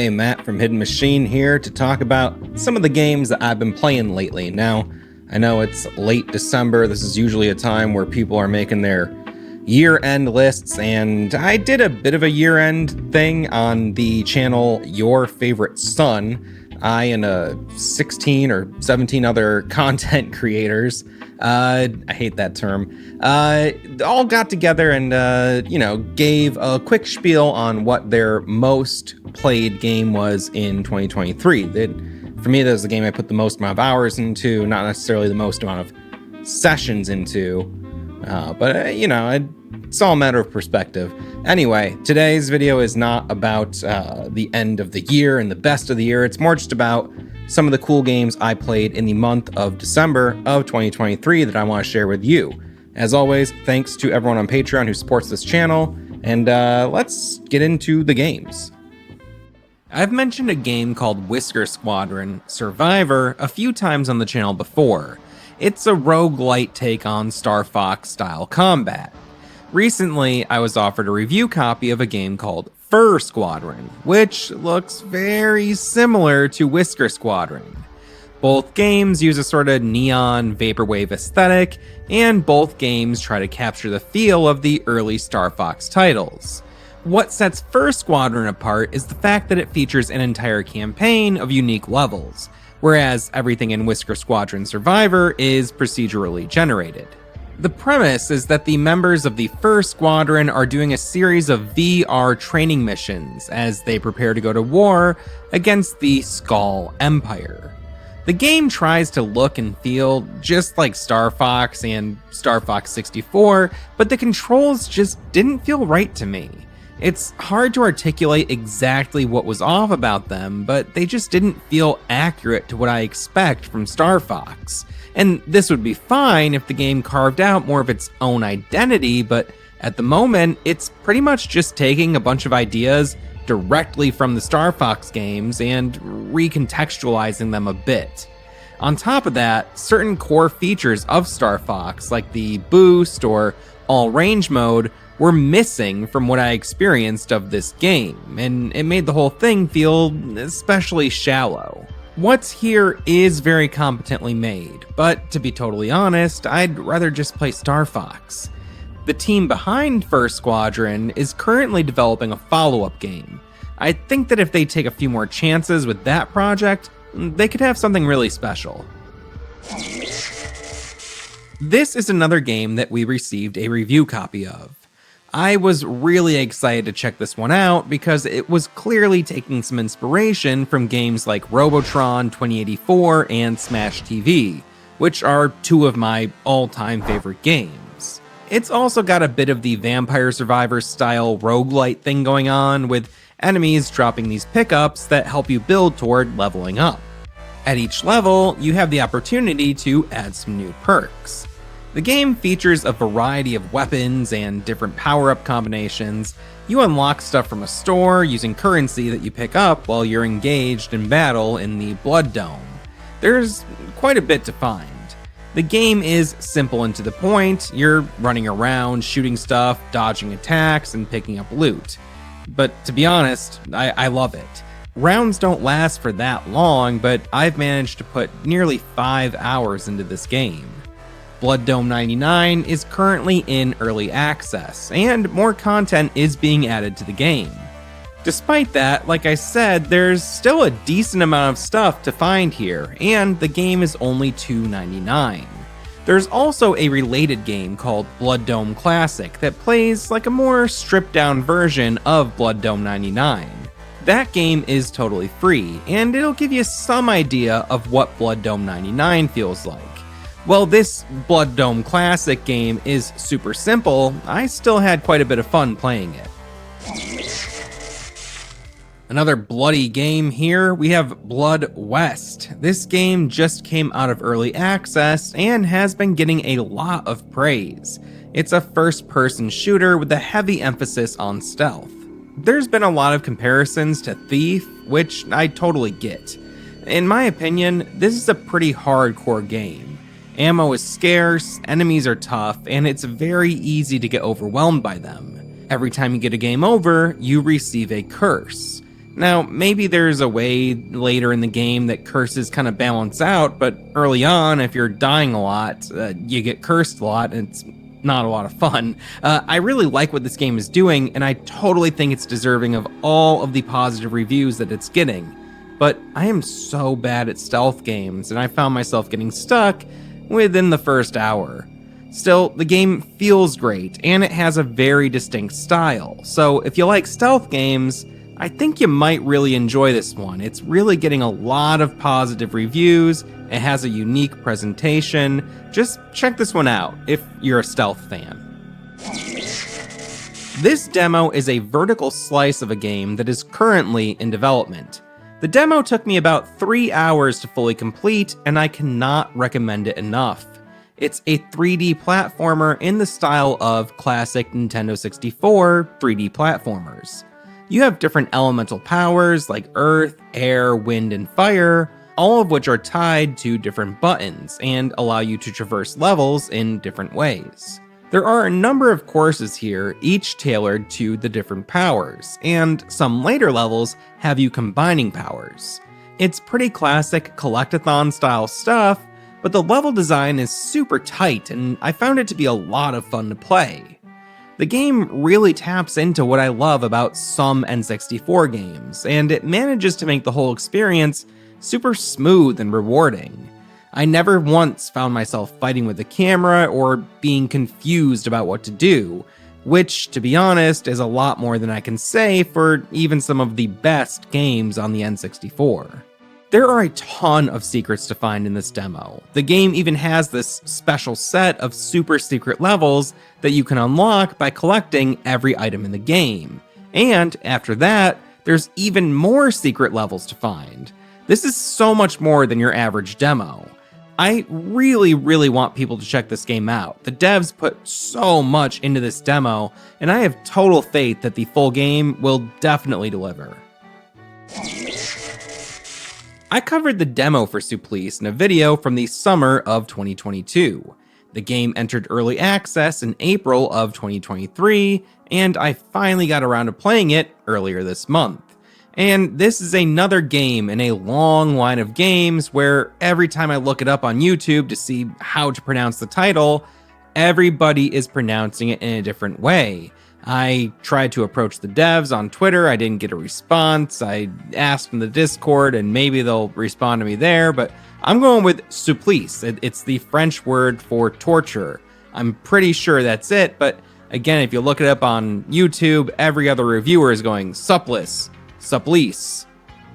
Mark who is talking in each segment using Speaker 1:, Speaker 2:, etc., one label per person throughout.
Speaker 1: Hey, Matt from Hidden Machine here to talk about some of the games that I've been playing lately. Now, I know it's late December. This is usually a time where people are making their year-end lists, and I did a bit of a year-end thing on the channel Your Favorite Son. I and 16 or 17 other content creators, I hate that term, all got together and, gave a quick spiel on what their most played game was in 2023. For me, that was the game I put the most amount of hours into, not necessarily the most amount of sessions into, but it's all a matter of perspective. Anyway, today's video is not about the end of the year and the best of the year. It's more just about some of the cool games I played in the month of December of 2023 that I want to share with you. As always, thanks to everyone on Patreon who supports this channel, and let's get into the games. I've mentioned a game called Whisker Squadron Survivor a few times on the channel before. It's a roguelite take on Star Fox style combat. Recently, I was offered a review copy of a game called Fur Squadron, which looks very similar to Whisker Squadron. Both games use a sort of neon vaporwave aesthetic, and both games try to capture the feel of the early Star Fox titles. What sets Fur Squadron apart is the fact that it features an entire campaign of unique levels, whereas everything in Whisker Squadron Survivor is procedurally generated. The premise is that the members of the Fur Squadron are doing a series of VR training missions as they prepare to go to war against the Skull Empire. The game tries to look and feel just like Star Fox and Star Fox 64, but the controls just didn't feel right to me. It's hard to articulate exactly what was off about them, but they just didn't feel accurate to what I expect from Star Fox. And this would be fine if the game carved out more of its own identity, but at the moment, it's pretty much just taking a bunch of ideas directly from the Star Fox games and recontextualizing them a bit. On top of that, certain core features of Star Fox, like the boost or all-range mode, were missing from what I experienced of this game, and it made the whole thing feel especially shallow. What's here is very competently made, but to be totally honest, I'd rather just play Star Fox. The team behind Fur Squadron is currently developing a follow-up game. I think that if they take a few more chances with that project, they could have something really special. This is another game that we received a review copy of. I was really excited to check this one out because it was clearly taking some inspiration from games like Robotron 2084 and Smash TV, which are two of my all-time favorite games. It's also got a bit of the Vampire Survivor style roguelite thing going on, with enemies dropping these pickups that help you build toward leveling up. At each level, you have the opportunity to add some new perks. The game features a variety of weapons and different power-up combinations. You unlock stuff from a store using currency that you pick up while you're engaged in battle in the BloodDome. There's quite a bit to find. The game is simple and to the point. You're running around, shooting stuff, dodging attacks, and picking up loot. But to be honest, I love it. Rounds don't last for that long, but I've managed to put nearly 5 hours into this game. BloodDome 99 is currently in early access, and more content is being added to the game. Despite that, like I said, there's still a decent amount of stuff to find here, and the game is only $2.99. There's also a related game called BloodDome Classic that plays like a more stripped-down version of BloodDome 99. That game is totally free, and it'll give you some idea of what BloodDome 99 feels like. While this BloodDome Classic game is super simple, I still had quite a bit of fun playing it. Another bloody game here, we have Blood West. This game just came out of early access and has been getting a lot of praise. It's a first-person shooter with a heavy emphasis on stealth. There's been a lot of comparisons to Thief, which I totally get. In my opinion, this is a pretty hardcore game. Ammo is scarce, enemies are tough, and it's very easy to get overwhelmed by them. Every time you get a game over, you receive a curse. Now, maybe there's a way later in the game that curses kind of balance out, but early on, if you're dying a lot, you get cursed a lot, and it's not a lot of fun. I really like what this game is doing, and I totally think it's deserving of all of the positive reviews that it's getting. But I am so bad at stealth games, and I found myself getting stuck within the first hour. Still, the game feels great, and it has a very distinct style, so if you like stealth games, I think you might really enjoy this one. It's really getting a lot of positive reviews, it has a unique presentation. Just check this one out if you're a stealth fan. This demo is a vertical slice of a game that is currently in development. The demo took me about 3 hours to fully complete, and I cannot recommend it enough. It's a 3D platformer in the style of classic Nintendo 64 3D platformers. You have different elemental powers like earth, air, wind, and fire, all of which are tied to different buttons and allow you to traverse levels in different ways. There are a number of courses here, each tailored to the different powers, and some later levels have you combining powers. It's pretty classic collectathon style stuff, but the level design is super tight and I found it to be a lot of fun to play. The game really taps into what I love about some N64 games, and it manages to make the whole experience super smooth and rewarding. I never once found myself fighting with the camera or being confused about what to do, which, to be honest, is a lot more than I can say for even some of the best games on the N64. There are a ton of secrets to find in this demo. The game even has this special set of super secret levels that you can unlock by collecting every item in the game. And after that, there's even more secret levels to find. This is so much more than your average demo. I really want people to check this game out. The devs put so much into this demo, and I have total faith that the full game will definitely deliver. I covered the demo for Supplice in a video from the summer of 2022. The game entered early access in April of 2023, and I finally got around to playing it earlier this month. And this is another game in a long line of games where every time I look it up on YouTube to see how to pronounce the title, everybody is pronouncing it in a different way. I tried to approach the devs on Twitter, I didn't get a response. I asked in the Discord and maybe they'll respond to me there, but I'm going with Supplice. It's the French word for torture. I'm pretty sure that's it, but again, if you look it up on YouTube, every other reviewer is going Supplice, Supplice,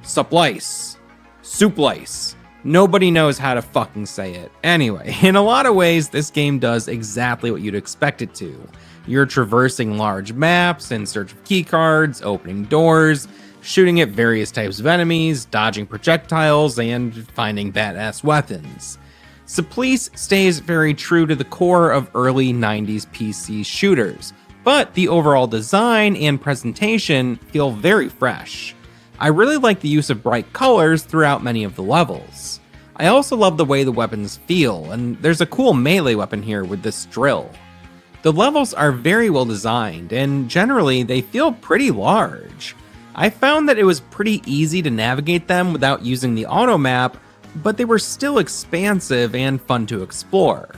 Speaker 1: Supplice, Supplice. Nobody knows how to fucking say it. Anyway, in a lot of ways, this game does exactly what you'd expect it to. You're traversing large maps in search of keycards, opening doors, shooting at various types of enemies, dodging projectiles, and finding badass weapons. Supplice stays very true to the core of early 90s PC shooters, but the overall design and presentation feel very fresh. I really like the use of bright colors throughout many of the levels. I also love the way the weapons feel, and there's a cool melee weapon here with this drill. The levels are very well designed, and generally they feel pretty large. I found that it was pretty easy to navigate them without using the auto map, but they were still expansive and fun to explore.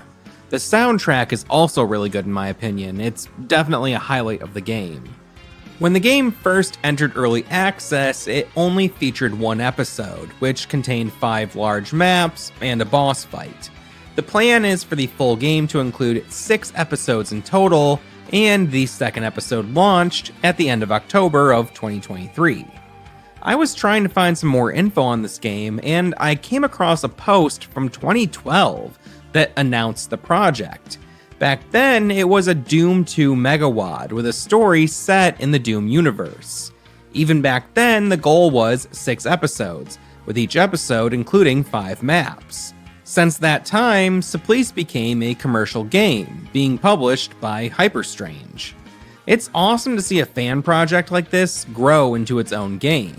Speaker 1: The soundtrack is also really good in my opinion. It's definitely a highlight of the game. When the game first entered early access, it only featured one episode, which contained 5 large maps and a boss fight. The plan is for the full game to include 6 episodes in total, and the second episode launched at the end of October of 2023. I was trying to find some more info on this game, and I came across a post from 2012 that announced the project. Back then, it was a Doom 2 megawad with a story set in the Doom universe. Even back then, the goal was 6 episodes, with each episode including 5 maps. Since that time, Supplice became a commercial game, being published by Hyperstrange. It's awesome to see a fan project like this grow into its own game.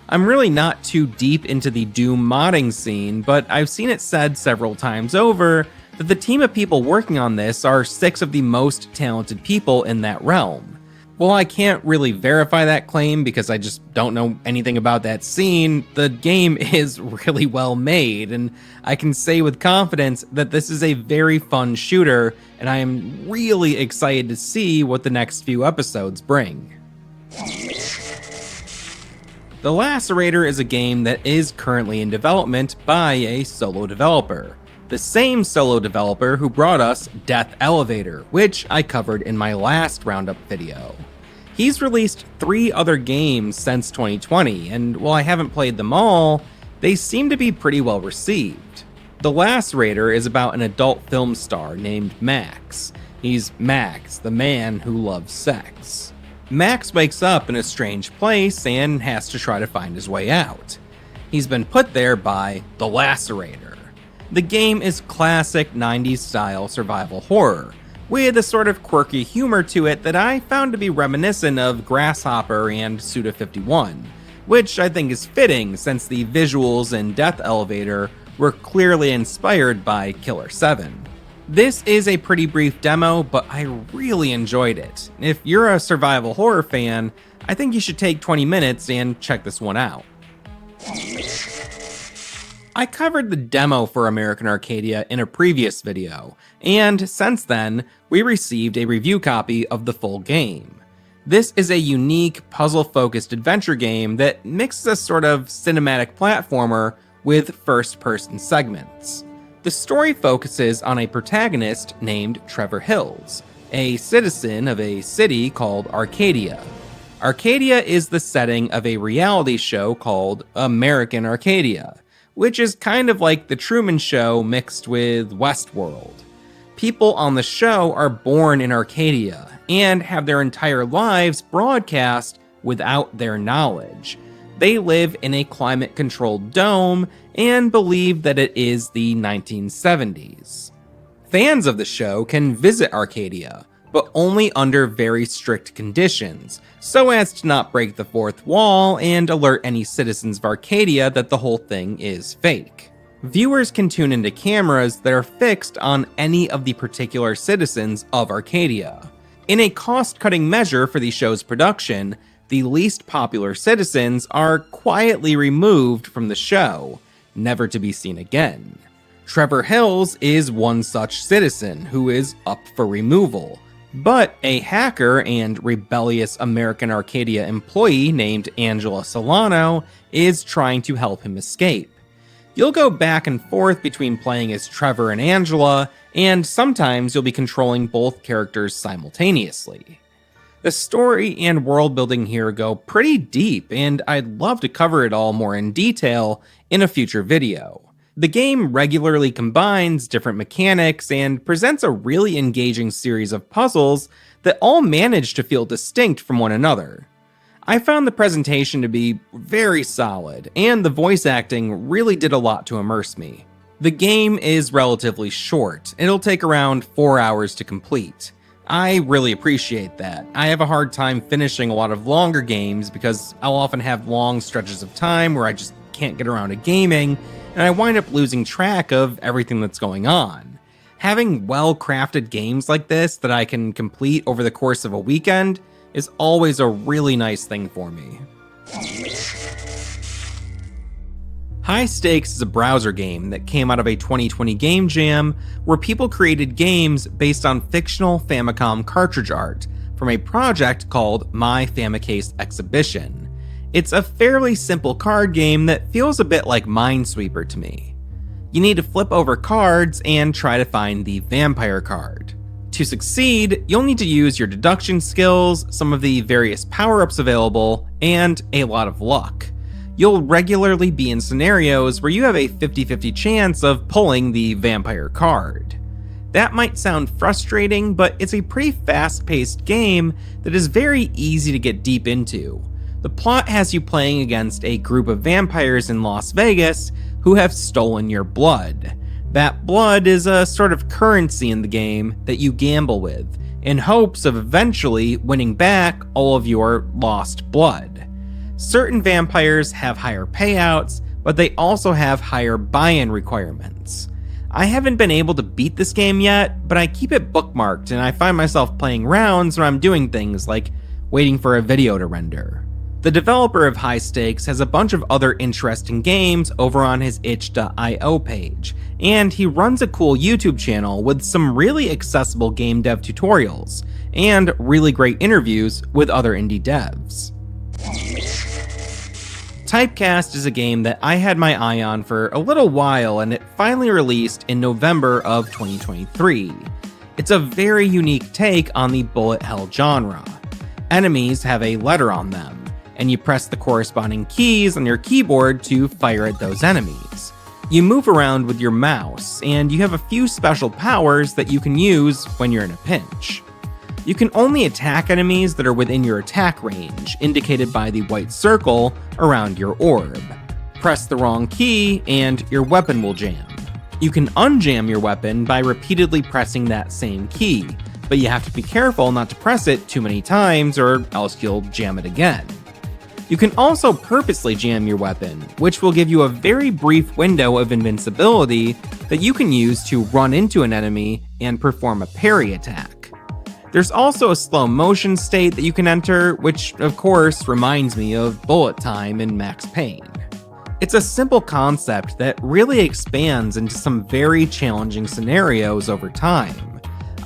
Speaker 1: I'm really not too deep into the Doom modding scene, but I've seen it said several times over that the team of people working on this are 6 of the most talented people in that realm. While I can't really verify that claim because I just don't know anything about that scene, the game is really well made, and I can say with confidence that this is a very fun shooter, and I am really excited to see what the next few episodes bring. The Lacerator is a game that is currently in development by a solo developer. The same solo developer who brought us Death Elevator, which I covered in my last Roundup video. He's released 3 other games since 2020, and while I haven't played them all, they seem to be pretty well received. The Lacerator is about an adult film star named Max. He's Max, the man who loves sex. Max wakes up in a strange place and has to try to find his way out. He's been put there by the Lacerator. The game is classic 90s style survival horror, with a sort of quirky humor to it that I found to be reminiscent of Grasshopper and Suda51, which I think is fitting since the visuals in Death Elevator were clearly inspired by Killer 7. This is a pretty brief demo, but I really enjoyed it. If you're a survival horror fan, I think you should take 20 minutes and check this one out. I covered the demo for American Arcadia in a previous video, and since then, we received a review copy of the full game. This is a unique, puzzle-focused adventure game that mixes a sort of cinematic platformer with first-person segments. The story focuses on a protagonist named Trevor Hills, a citizen of a city called Arcadia. Arcadia is the setting of a reality show called American Arcadia, which is kind of like The Truman Show mixed with Westworld. People on the show are born in Arcadia and have their entire lives broadcast without their knowledge. They live in a climate-controlled dome and believe that it is the 1970s. Fans of the show can visit Arcadia, but only under very strict conditions, so as to not break the fourth wall and alert any citizens of Arcadia that the whole thing is fake. Viewers can tune into cameras that are fixed on any of the particular citizens of Arcadia. In a cost-cutting measure for the show's production, the least popular citizens are quietly removed from the show, never to be seen again. Trevor Hills is one such citizen who is up for removal, but a hacker and rebellious American Arcadia employee named Angela Solano is trying to help him escape. You'll go back and forth between playing as Trevor and Angela, and sometimes you'll be controlling both characters simultaneously. The story and world building here go pretty deep, and I'd love to cover it all more in detail in a future video. The game regularly combines different mechanics and presents a really engaging series of puzzles that all manage to feel distinct from one another. I found the presentation to be very solid, and the voice acting really did a lot to immerse me. The game is relatively short. It'll take around 4 hours to complete. I really appreciate that. I have a hard time finishing a lot of longer games because I'll often have long stretches of time where I just can't get around to gaming, and I wind up losing track of everything that's going on. Having well-crafted games like this that I can complete over the course of a weekend is always a really nice thing for me. High Stakes is a browser game that came out of a 2020 game jam where people created games based on fictional Famicom cartridge art from a project called My Famicast Exhibition. It's a fairly simple card game that feels a bit like Minesweeper to me. You need to flip over cards and try to find the vampire card. To succeed, you'll need to use your deduction skills, some of the various power-ups available, and a lot of luck. You'll regularly be in scenarios where you have a 50-50 chance of pulling the vampire card. That might sound frustrating, but it's a pretty fast-paced game that is very easy to get deep into. The plot has you playing against a group of vampires in Las Vegas who have stolen your blood. That blood is a sort of currency in the game that you gamble with, in hopes of eventually winning back all of your lost blood. Certain vampires have higher payouts, but they also have higher buy-in requirements. I haven't been able to beat this game yet, but I keep it bookmarked and I find myself playing rounds when I'm doing things like waiting for a video to render. The developer of High Stakes has a bunch of other interesting games over on his itch.io page, and he runs a cool YouTube channel with some really accessible game dev tutorials, and really great interviews with other indie devs. TYPECAST is a game that I had my eye on for a little while, and it finally released in November of 2023. It's a very unique take on the bullet hell genre. Enemies have a letter on them, and you press the corresponding keys on your keyboard to fire at those enemies. You move around with your mouse, and you have a few special powers that you can use when you're in a pinch. You can only attack enemies that are within your attack range, indicated by the white circle around your orb. Press the wrong key, and your weapon will jam. You can unjam your weapon by repeatedly pressing that same key, but you have to be careful not to press it too many times or else you'll jam it again. You can also purposely jam your weapon, which will give you a very brief window of invincibility that you can use to run into an enemy and perform a parry attack. There's also a slow motion state that you can enter, which of course reminds me of bullet time in Max Payne. It's a simple concept that really expands into some very challenging scenarios over time.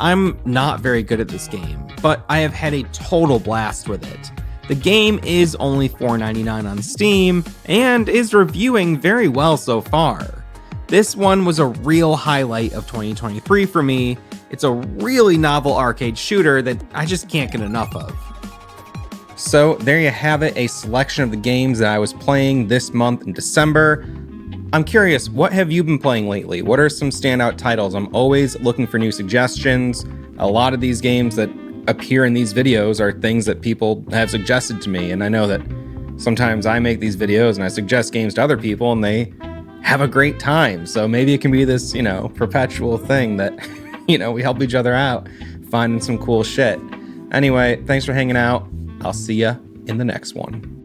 Speaker 1: I'm not very good at this game, but I have had a total blast with it. The game is only $4.99 on Steam, and is reviewing very well so far. This one was a real highlight of 2023 for me. It's a really novel arcade shooter that I just can't get enough of. So there you have it, a selection of the games that I was playing this month in December. I'm curious, what have you been playing lately? What are some standout titles? I'm always looking for new suggestions. A lot of these games that appear in these videos are things that people have suggested to me, and I know that sometimes I make these videos and I suggest games to other people and they have a great time. So maybe it can be this, perpetual thing that, we help each other out, finding some cool shit. Anyway, thanks for hanging out. I'll see ya in the next one.